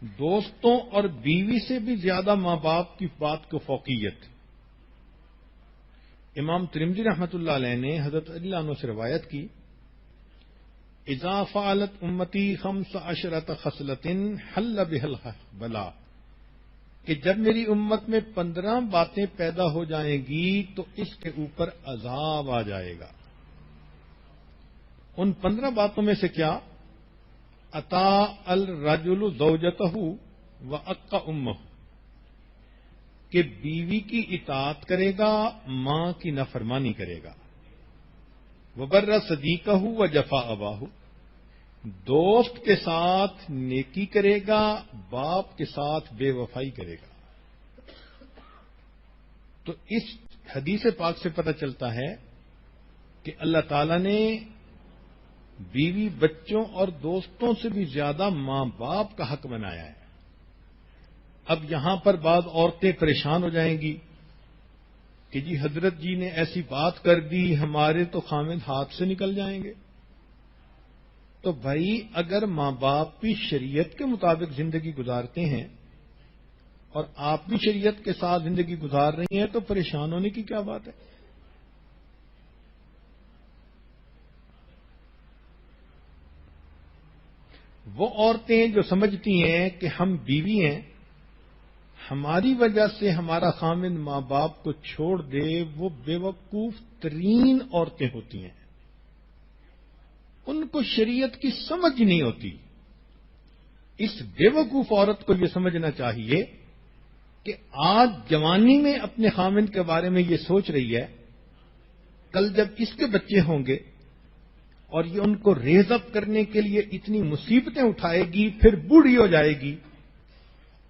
دوستوں اور بیوی سے بھی زیادہ ماں باپ کی بات کو فوقیت. امام ترمذی رحمۃ اللہ علیہ نے حضرت علی عنہ سے روایت کی، اذا فعلت امتی 15 خصلۃ حل بها البلاء، کہ جب میری امت میں 15 باتیں پیدا ہو جائیں گی تو اس کے اوپر عذاب آ جائے گا. ان 15 باتوں میں سے کیا؟ اطاع الرجل زوجته واق امه، کہ بیوی کی اطاعت کرے گا، ماں کی نافرمانی کرے گا. وبر صدیقہ وجفا اباہ، دوست کے ساتھ نیکی کرے گا، باپ کے ساتھ بے وفائی کرے گا. تو اس حدیث پاک سے پتہ چلتا ہے کہ اللہ تعالی نے بیوی، بچوں اور دوستوں سے بھی زیادہ ماں باپ کا حق بنایا ہے. اب یہاں پر بعض عورتیں پریشان ہو جائیں گی کہ جی حضرت جی نے ایسی بات کر دی، ہمارے تو خامد ہاتھ سے نکل جائیں گے. تو بھائی اگر ماں باپ بھی شریعت کے مطابق زندگی گزارتے ہیں اور آپ بھی شریعت کے ساتھ زندگی گزار رہی ہیں تو پریشان ہونے کی کیا بات ہے؟ وہ عورتیں جو سمجھتی ہیں کہ ہم بیوی ہیں، ہماری وجہ سے ہمارا خامد ماں باپ کو چھوڑ دے، وہ بے وقوف ترین عورتیں ہوتی ہیں. ان کو شریعت کی سمجھ نہیں ہوتی. اس بے وقوف عورت کو یہ سمجھنا چاہیے کہ آج جوانی میں اپنے خامد کے بارے میں یہ سوچ رہی ہے، کل جب اس کے بچے ہوں گے اور یہ ان کو ریز اپ کرنے کے لیے اتنی مصیبتیں اٹھائے گی، پھر بوڑھی ہو جائے گی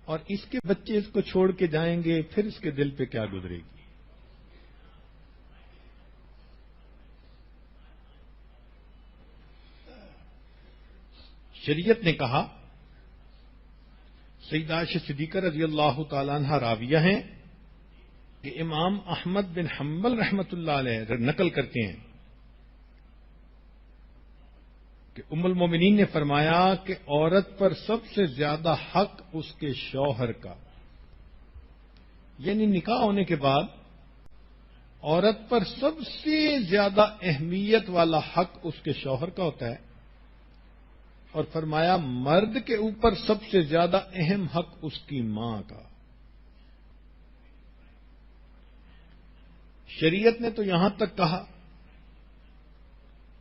اور اس کے بچے اس کو چھوڑ کے جائیں گے، پھر اس کے دل پہ کیا گزرے گی. شریعت نے کہا، سیدہ عائشہ صدیقہ رضی اللہ تعالی عنہ راویہ ہیں کہ امام احمد بن حنبل رحمۃ اللہ علیہ نقل کرتے ہیں کہ ام المومنین نے فرمایا کہ عورت پر سب سے زیادہ حق اس کے شوہر کا، یعنی نکاح ہونے کے بعد عورت پر سب سے زیادہ اہمیت والا حق اس کے شوہر کا ہوتا ہے، اور فرمایا مرد کے اوپر سب سے زیادہ اہم حق اس کی ماں کا. شریعت نے تو یہاں تک کہا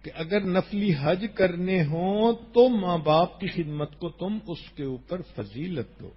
کہ اگر نفلی حج کرنے ہوں تو ماں باپ کی خدمت کو تم اس کے اوپر فضیلت دو.